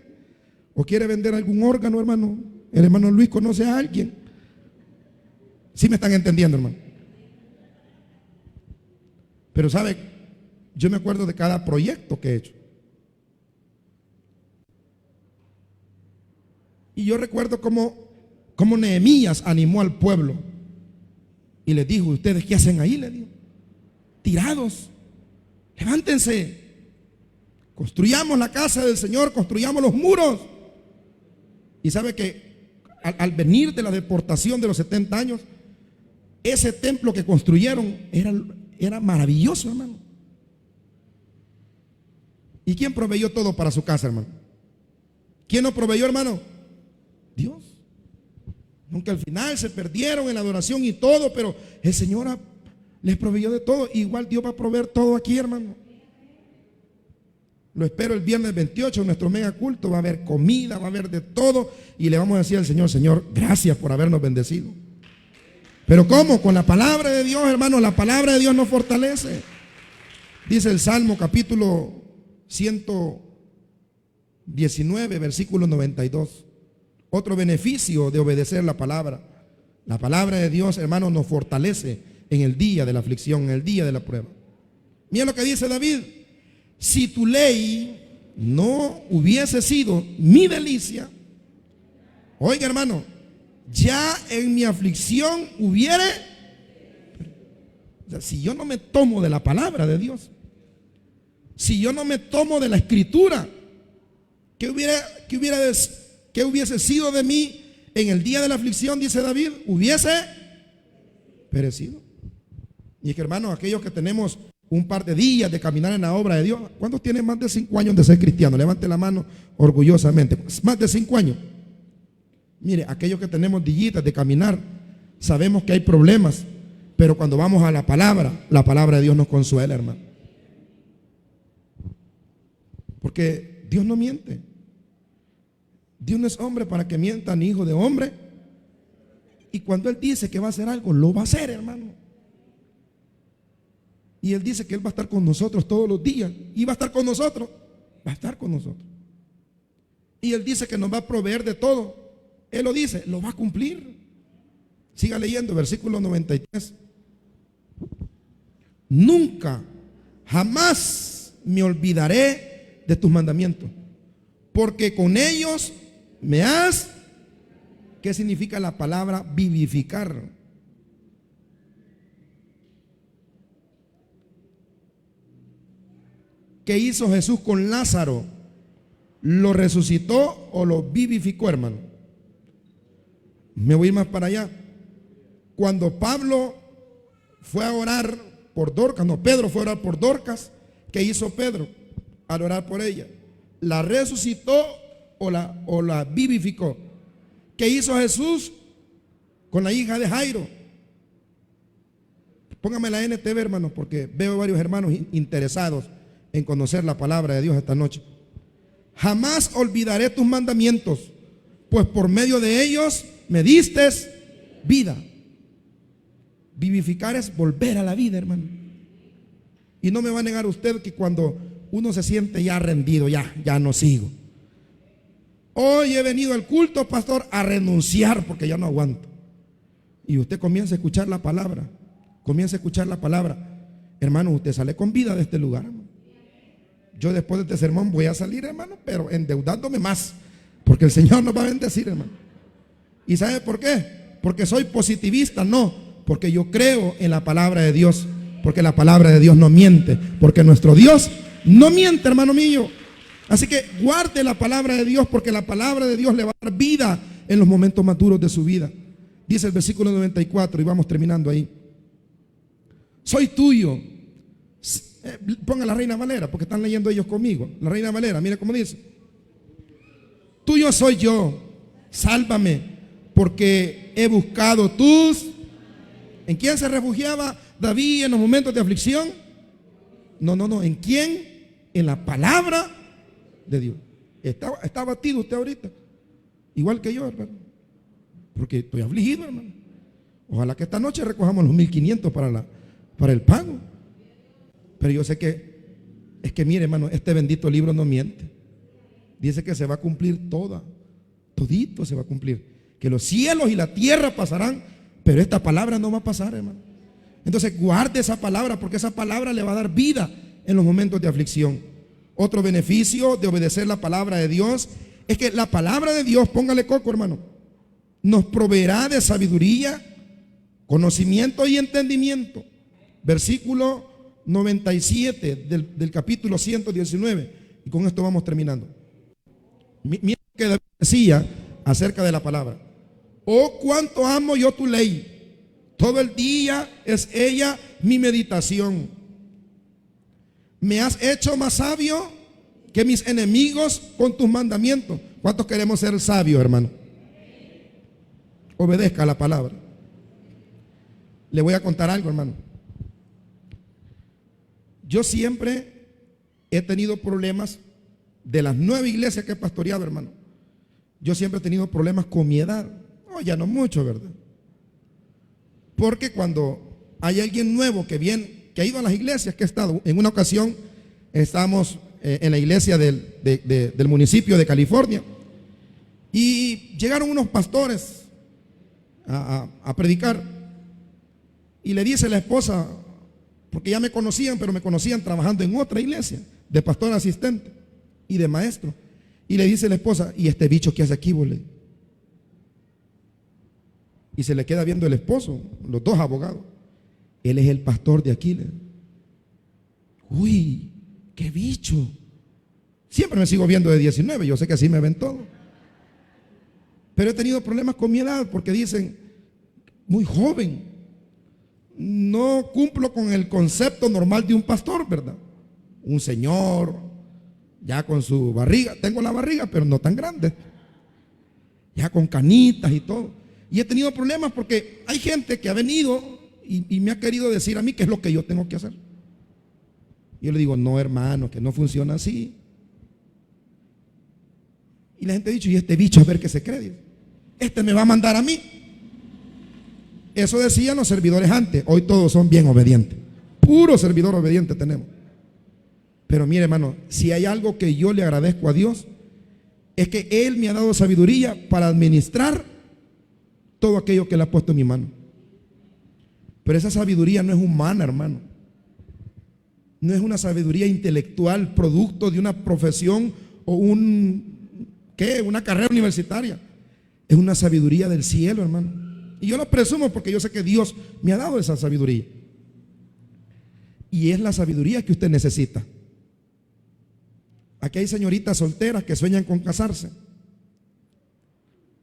o quiere vender algún órgano, hermano. El hermano Luis conoce a alguien. ¿Sí me están entendiendo, hermano? Pero sabe, yo me acuerdo de cada proyecto que he hecho. Y yo recuerdo cómo Nehemías animó al pueblo y les dijo, ¿ustedes qué hacen ahí? Le dijo, tirados, levántense, construyamos la casa del Señor, construyamos los muros. Y sabe que al venir de la deportación de los 70 años, ese templo que construyeron era maravilloso, hermano. ¿Y quién proveyó todo para su casa, hermano? ¿Quién nos proveyó, hermano? Dios. Aunque al final se perdieron en la adoración y todo, pero el Señor les proveyó de todo. Igual Dios va a proveer todo aquí, hermano. Lo espero el viernes 28 en nuestro mega culto. Va a haber comida, va a haber de todo. Y le vamos a decir al Señor, Señor, gracias por habernos bendecido. Pero ¿cómo? Con la palabra de Dios, hermano. La palabra de Dios nos fortalece. Dice el Salmo capítulo 119, versículo 92. Otro beneficio de obedecer la palabra. La palabra de Dios, hermano, nos fortalece en el día de la aflicción, en el día de la prueba. Mira lo que dice David. Si tu ley no hubiese sido mi delicia, oiga, hermano, ya en mi aflicción hubiere. O sea, si yo no me tomo de la palabra de Dios, si yo no me tomo de la escritura, ¿qué hubiese sido de mí en el día de la aflicción? Dice David, hubiese perecido. Y es que, hermano, aquellos que tenemos un par de días de caminar en la obra de Dios, ¿cuántos tienen más de 5 años de ser cristiano? Levante la mano orgullosamente. Más de 5 años. Mire, aquellos que tenemos dillitas de caminar, sabemos que hay problemas, pero cuando vamos a la palabra de Dios nos consuela, hermano. Porque Dios no miente. Dios no es hombre para que mienta, ni hijo de hombre. Y cuando Él dice que va a hacer algo, lo va a hacer, hermano. Y Él dice que Él va a estar con nosotros todos los días. Y va a estar con nosotros. Va a estar con nosotros. Y Él dice que nos va a proveer de todo. Él lo dice, lo va a cumplir. Siga leyendo, versículo 93. Nunca, jamás me olvidaré de tus mandamientos, porque con ellos me has. ¿Qué significa la palabra vivificar? ¿Qué hizo Jesús con Lázaro? ¿Lo resucitó o lo vivificó, hermano? Me voy a ir más para allá. Cuando Pablo fue a orar por Dorcas, Pedro fue a orar por Dorcas, ¿qué hizo Pedro al orar por ella? ¿La resucitó o la vivificó? ¿Qué hizo Jesús con la hija de Jairo? Póngame la NTV, hermanos, porque veo varios hermanos interesados en conocer la palabra de Dios esta noche. Jamás olvidaré tus mandamientos, pues por medio de ellos me diste vida. Vivificar es volver a la vida, hermano. Y no me va a negar usted que cuando uno se siente ya rendido, ya no sigo. Hoy he venido al culto, pastor, a renunciar porque ya no aguanto. Y usted comienza a escuchar la palabra. Comienza a escuchar la palabra. Hermano, usted sale con vida de este lugar, hermano. Yo después de este sermón voy a salir, hermano, pero endeudándome más, porque el Señor nos va a bendecir, hermano. ¿Y sabe por qué? Porque soy positivista, no, porque yo creo en la palabra de Dios, porque la palabra de Dios no miente, porque nuestro Dios no miente, hermano mío. Así que guarde la palabra de Dios, porque la palabra de Dios le va a dar vida en los momentos más duros de su vida. Dice el versículo 94 y vamos terminando ahí. Soy tuyo. Ponga la Reina Valera, porque están leyendo ellos conmigo. La Reina Valera, mire cómo dice. Tuyo soy yo, sálvame, porque he buscado tus. ¿En quién se refugiaba David en los momentos de aflicción? No, ¿en quién? En la palabra de Dios. Está abatido usted ahorita, igual que yo, hermano, porque estoy afligido, hermano. Ojalá que esta noche recojamos los 1,500 para el pago. Pero yo sé que, es que mire, hermano, este bendito libro no miente. Dice que se va a cumplir todito se va a cumplir. Que los cielos y la tierra pasarán, pero esta palabra no va a pasar, hermano. Entonces guarde esa palabra, porque esa palabra le va a dar vida en los momentos de aflicción. Otro beneficio de obedecer la palabra de Dios es que la palabra de Dios, póngale coco, hermano, nos proveerá de sabiduría, conocimiento y entendimiento. Versículo 97 del capítulo 119. Y con esto vamos terminando. Mira lo que David decía acerca de la palabra. Oh, cuánto amo yo tu ley. Todo el día es ella mi meditación. Me has hecho más sabio que mis enemigos con tus mandamientos. ¿Cuántos queremos ser sabios, hermano? Obedezca a la palabra. Le voy a contar algo, hermano. Yo siempre he tenido problemas de las 9 iglesias que he pastoreado, hermano. Yo siempre he tenido problemas con mi edad. No, ya no mucho, ¿verdad? Porque cuando hay alguien nuevo que viene, que ha ido a las iglesias que he estado, en una ocasión estábamos en la iglesia del municipio de California, y llegaron unos pastores a predicar, y le dice la esposa, porque ya me conocían, pero me conocían trabajando en otra iglesia, de pastor asistente y de maestro, y le dice la esposa, ¿y este bicho qué hace aquí, bole? Y se le queda viendo el esposo, los dos abogados. Él es el pastor de Aquiles. Uy, qué bicho. Siempre me sigo viendo de 19, yo sé que así me ven todos. Pero he tenido problemas con mi edad porque dicen, muy joven, no cumplo con el concepto normal de un pastor, ¿verdad? Un señor, ya con su barriga, tengo la barriga, pero no tan grande, ya con canitas y todo. Y he tenido problemas porque hay gente que ha venido y me ha querido decir a mí qué es lo que yo tengo que hacer. Yo le digo, no, hermano, que no funciona así. Y la gente ha dicho, y este bicho a ver qué se cree. Este me va a mandar a mí. Eso decían los servidores antes. Hoy todos son bien obedientes. Puro servidor obediente tenemos. Pero mire, hermano, si hay algo que yo le agradezco a Dios, es que Él me ha dado sabiduría para administrar todo aquello que le ha puesto en mi mano. Pero esa sabiduría no es humana, hermano. No es una sabiduría intelectual, producto de una profesión o una carrera universitaria. Es una sabiduría del cielo, hermano. Y yo lo presumo porque yo sé que Dios me ha dado esa sabiduría. Y es la sabiduría que usted necesita. Aquí hay señoritas solteras que sueñan con casarse.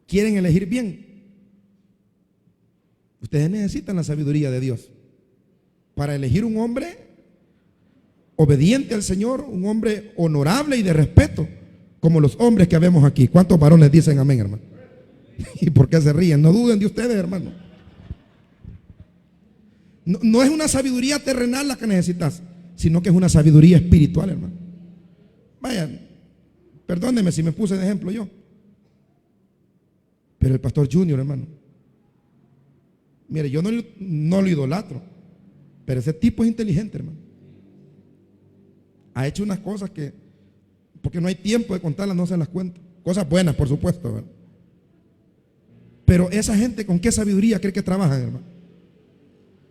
Quieren elegir bien. Ustedes necesitan la sabiduría de Dios para elegir un hombre obediente al Señor, un hombre honorable y de respeto, como los hombres que vemos aquí. ¿Cuántos varones dicen amén, hermano? ¿Y por qué se ríen? No duden de ustedes, hermano. No es una sabiduría terrenal la que necesitas, sino que es una sabiduría espiritual, hermano. Vayan, perdónenme si me puse de ejemplo yo, pero el pastor Junior, hermano, mire, yo no lo idolatro, pero ese tipo es inteligente, hermano. Ha hecho unas cosas que, porque no hay tiempo de contarlas, no se las cuento. Cosas buenas, por supuesto, ¿verdad? Pero esa gente, ¿con qué sabiduría cree que trabajan, hermano?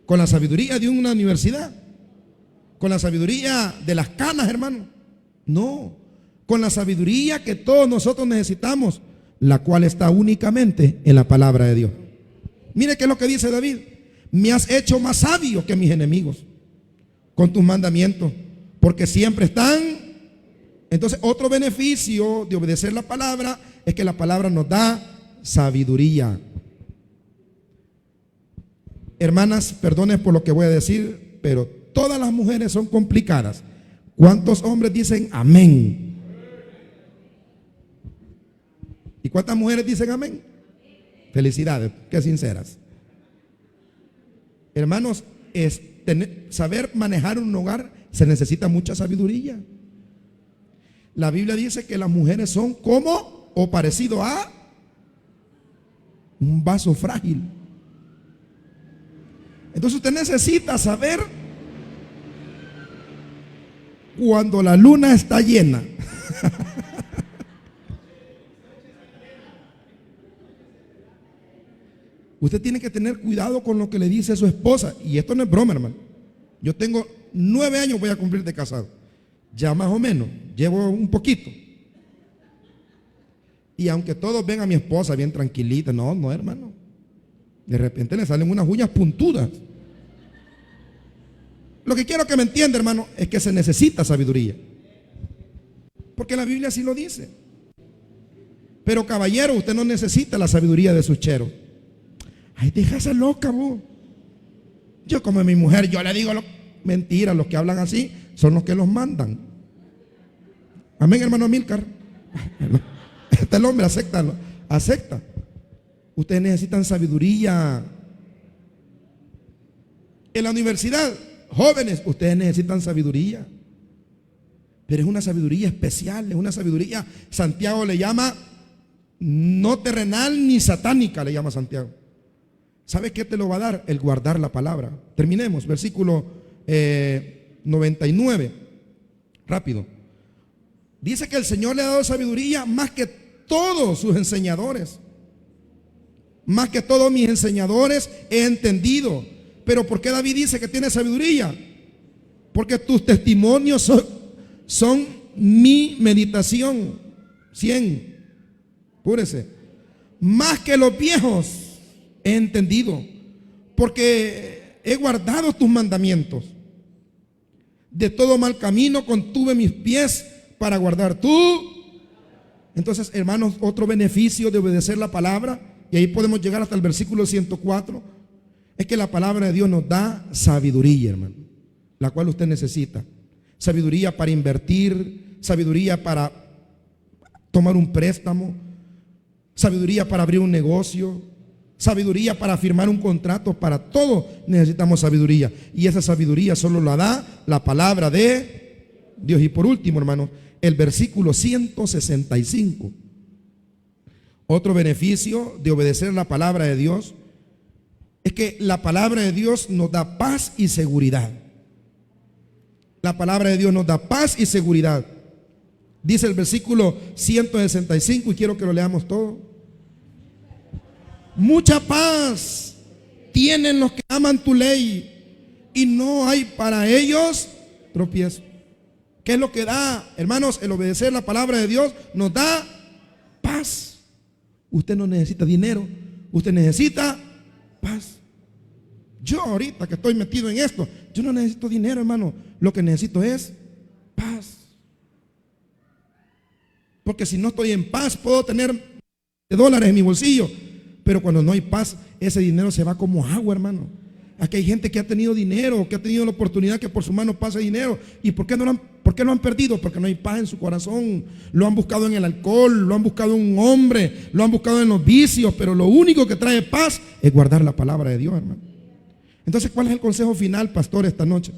¿Con la sabiduría de una universidad? ¿Con la sabiduría de las canas, hermano? No, con la sabiduría que todos nosotros necesitamos, la cual está únicamente en la palabra de Dios. Mire qué es lo que dice David. Me has hecho más sabio que mis enemigos con tus mandamientos, porque siempre están. Entonces, otro beneficio de obedecer la palabra es que la palabra nos da sabiduría. Hermanas, perdonen por lo que voy a decir, pero todas las mujeres son complicadas. ¿Cuántos hombres dicen amén? ¿Y cuántas mujeres dicen amén? Felicidades, qué sinceras. Hermanos, saber manejar un hogar se necesita mucha sabiduría. La Biblia dice que las mujeres son como o parecido a un vaso frágil. Entonces usted necesita saber cuando la luna está llena. Usted tiene que tener cuidado con lo que le dice su esposa. Y esto no es broma, hermano. Yo tengo 9 años, voy a cumplir de casado. Ya más o menos, llevo un poquito. Y aunque todos ven a mi esposa bien tranquilita, no, hermano. De repente le salen unas uñas puntudas. Lo que quiero que me entienda, hermano, es que se necesita sabiduría. Porque la Biblia así lo dice. Pero caballero, usted no necesita la sabiduría de sus cheros. Ay, deja esa loca, vos. Yo como mi mujer, yo le digo mentira, los que hablan así son los que los mandan. Amén, hermano Amílcar. Este el hombre, acéptalo. Acepta. Ustedes necesitan sabiduría. En la universidad, jóvenes, ustedes necesitan sabiduría. Pero es una sabiduría especial, es una sabiduría, Santiago le llama no terrenal ni satánica, le llama Santiago. ¿Sabe qué te lo va a dar? El guardar la palabra. Terminemos, versículo 99. Rápido. Dice que el Señor le ha dado sabiduría más que todos sus enseñadores. Más que todos mis enseñadores he entendido. Pero ¿por qué David dice que tiene sabiduría? Porque tus testimonios son mi meditación. 100. Púrese. Más que los viejos he entendido, porque he guardado tus mandamientos. De todo mal camino contuve mis pies para guardar tú. Entonces, hermanos, otro beneficio de obedecer la palabra, y ahí podemos llegar hasta el versículo 104, es que la palabra de Dios nos da sabiduría, hermano, la cual usted necesita. Sabiduría para invertir, sabiduría para tomar un préstamo, sabiduría para abrir un negocio, sabiduría para firmar un contrato. Para todo necesitamos sabiduría, y esa sabiduría solo la da la palabra de Dios. Y por último, hermano, el versículo 165. Otro beneficio de obedecer la palabra de Dios es que la palabra de Dios nos da paz y seguridad. La palabra de Dios nos da paz y seguridad. Dice el versículo 165, y quiero que lo leamos todo. Mucha paz tienen los que aman tu ley, y no hay para ellos tropiezo. ¿Qué es lo que da, hermanos? El obedecer la palabra de Dios nos da paz. Usted no necesita dinero, usted necesita paz. Yo ahorita que estoy metido en esto, yo no necesito dinero, hermano. Lo que necesito es paz. Porque si no estoy en paz, puedo tener $, en mi bolsillo, pero cuando no hay paz, ese dinero se va como agua, hermano. Aquí hay gente que ha tenido dinero, que ha tenido la oportunidad que por su mano pase dinero. ¿Y por qué lo han perdido? Porque no hay paz en su corazón. Lo han buscado en el alcohol, lo han buscado en un hombre, lo han buscado en los vicios. Pero lo único que trae paz es guardar la palabra de Dios, hermano. Entonces, ¿cuál es el consejo final, pastor, esta noche?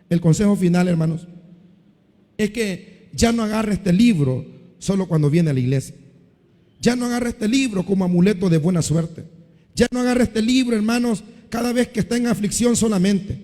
El consejo final, hermanos, es que ya no agarre este libro solo cuando viene a la iglesia. Ya no agarre este libro como amuleto de buena suerte. Ya no agarre este libro, hermanos, cada vez que está en aflicción solamente.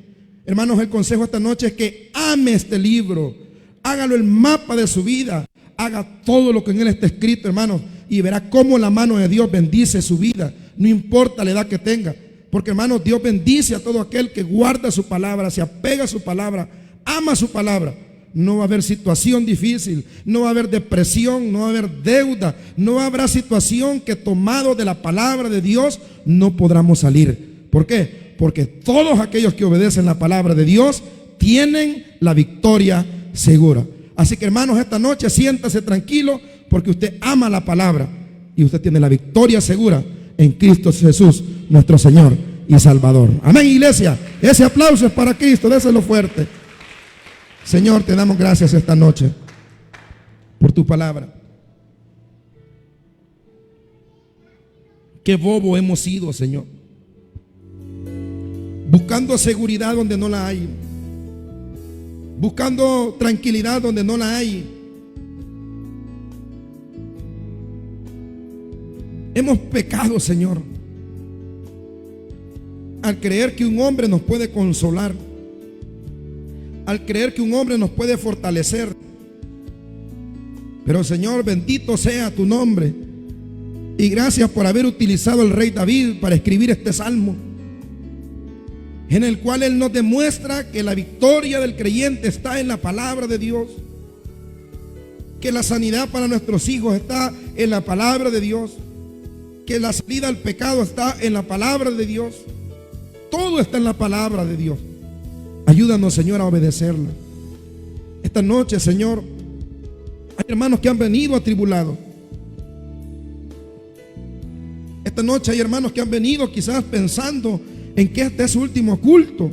Hermanos, el consejo esta noche es que ame este libro. Hágalo el mapa de su vida. Haga todo lo que en él está escrito, hermanos, y verá cómo la mano de Dios bendice su vida. No importa la edad que tenga. Porque, hermanos, Dios bendice a todo aquel que guarda su palabra, se apega a su palabra, ama su palabra. No va a haber situación difícil, no va a haber depresión, no va a haber deuda, no habrá situación que tomado de la palabra de Dios no podamos salir. ¿Por qué? Porque todos aquellos que obedecen la palabra de Dios tienen la victoria segura. Así que, hermanos, esta noche siéntase tranquilo, porque usted ama la palabra y usted tiene la victoria segura en Cristo Jesús, nuestro Señor y Salvador. Amén, iglesia. Ese aplauso es para Cristo, déselo fuerte. Señor, te damos gracias esta noche por tu palabra. Qué bobo hemos sido, Señor, buscando seguridad donde no la hay, buscando tranquilidad donde no la hay, Hemos pecado, Señor, al creer que un hombre nos puede consolar, al creer que un hombre nos puede fortalecer. Pero, Señor, bendito sea tu nombre. Y gracias por haber utilizado al rey David para escribir este salmo, en el cual él nos demuestra que la victoria del creyente está en la palabra de Dios, que la sanidad para nuestros hijos está en la palabra de Dios, que la salida al pecado está en la palabra de Dios. Todo está en la palabra de Dios. Ayúdanos, Señor, a obedecerla. Esta noche, Señor, hay hermanos que han venido atribulados. Esta noche hay hermanos que han venido quizás pensando en que este es su último culto.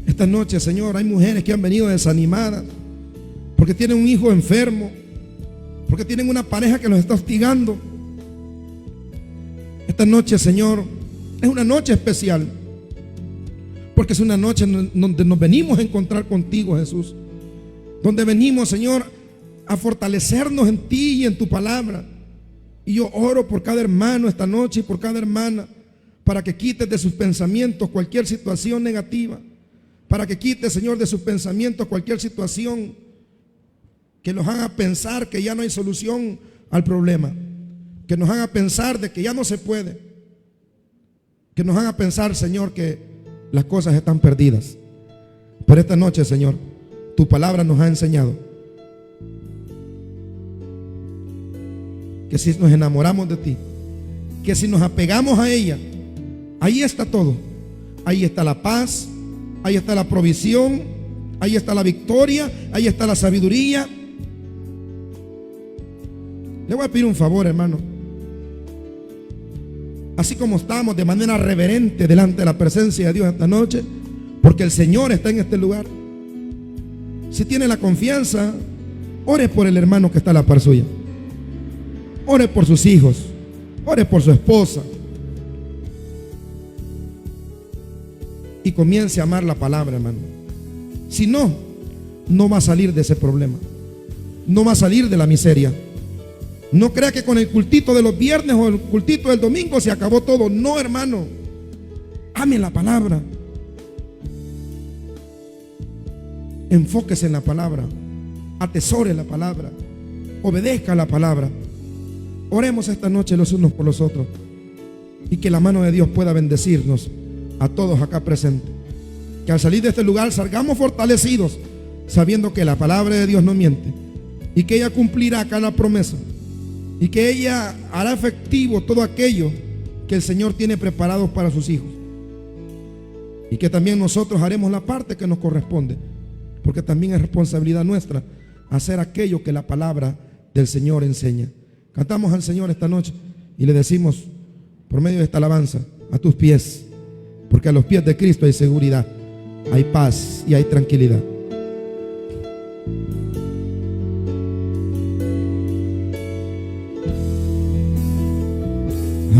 Esta noche, Señor, hay mujeres que han venido desanimadas porque tienen un hijo enfermo, porque tienen una pareja que los está hostigando. Esta noche, Señor, es una noche especial, porque es una noche donde nos venimos a encontrar contigo, Jesús, donde venimos, Señor, a fortalecernos en ti y en tu palabra. Y yo oro por cada hermano esta noche y por cada hermana, para que quites de sus pensamientos cualquier situación negativa, para que quites, Señor, de sus pensamientos cualquier situación que los haga pensar que ya no hay solución al problema, que nos haga pensar de que ya no se puede, que nos haga pensar, Señor, que las cosas están perdidas. Pero esta noche, Señor, tu palabra nos ha enseñado que si nos enamoramos de ti, que si nos apegamos a ella, ahí está todo. Ahí está la paz, ahí está la provisión, ahí está la victoria, ahí está la sabiduría. Le voy a pedir un favor, hermano. Así como estamos de manera reverente delante de la presencia de Dios esta noche, porque el Señor está en este lugar. Si tiene la confianza, ore por el hermano que está a la par suya. Ore por sus hijos, ore por su esposa, y comience a amar la palabra, hermano. Si no, no va a salir de ese problema, no va a salir de la miseria. No crea que con el cultito de los viernes o el cultito del domingo se acabó todo. No, hermano, ame la palabra, enfóquese en la palabra, atesore la palabra, obedezca la palabra. Oremos esta noche los unos por los otros, y que la mano de Dios pueda bendecirnos a todos acá presentes. Que al salir de este lugar salgamos fortalecidos, sabiendo que la palabra de Dios no miente, y que ella cumplirá cada promesa, y que ella hará efectivo todo aquello que el Señor tiene preparado para sus hijos, y que también nosotros haremos la parte que nos corresponde, porque también es responsabilidad nuestra hacer aquello que la palabra del Señor enseña. Cantamos al Señor esta noche y le decimos por medio de esta alabanza: a tus pies, porque a los pies de Cristo hay seguridad, hay paz y hay tranquilidad.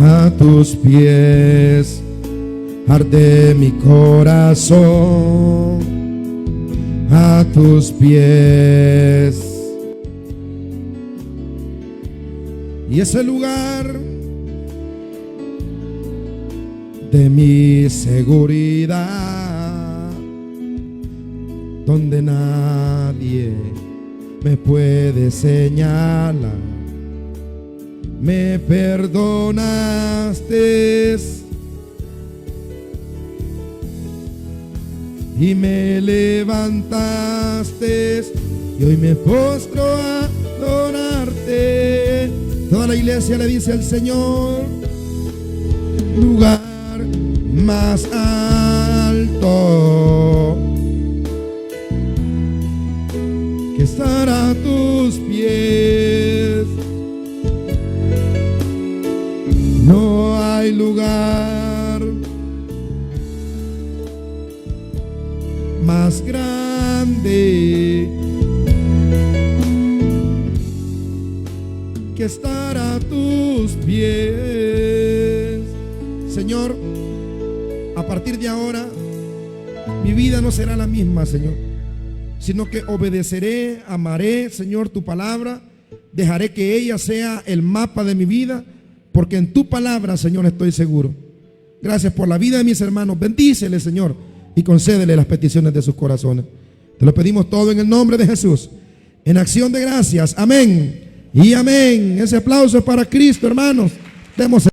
A tus pies arde mi corazón, a tus pies. Y es el lugar de mi seguridad, donde nadie me puede señalar. Me perdonaste y me levantaste, y hoy me postro a adorarte. Toda la iglesia le dice al Señor: lugar más alto que estar a tus pies. No hay lugar más grande que estar a tus pies. Señor, a partir de ahora mi vida no será la misma, Señor, sino que obedeceré, amaré, Señor, tu palabra, Dejaré que ella sea el mapa de mi vida, porque en tu palabra, Señor, estoy seguro. Gracias por la vida de mis hermanos. Bendícele, Señor, y concédele las peticiones de sus corazones. Te lo pedimos todo en el nombre de Jesús, en acción de gracias. Amén y amén. Ese aplauso es para Cristo, hermanos. Demos.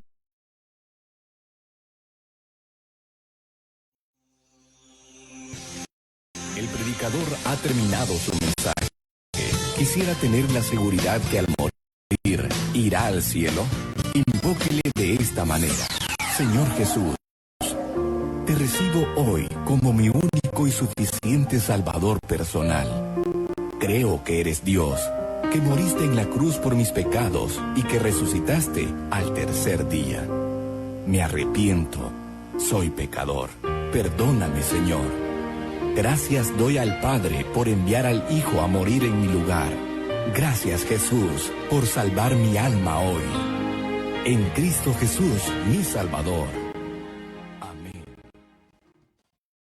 El predicador ha terminado su mensaje. Quisiera tener la seguridad que al morir irá al cielo. Invóquele de esta manera: Señor Jesús, te recibo hoy como mi único y suficiente Salvador personal. Creo que eres Dios, que moriste en la cruz por mis pecados y que resucitaste al tercer día. Me arrepiento, soy pecador. Perdóname, Señor. Gracias doy al Padre por enviar al Hijo a morir en mi lugar. Gracias, Jesús, por salvar mi alma hoy. En Cristo Jesús, mi Salvador.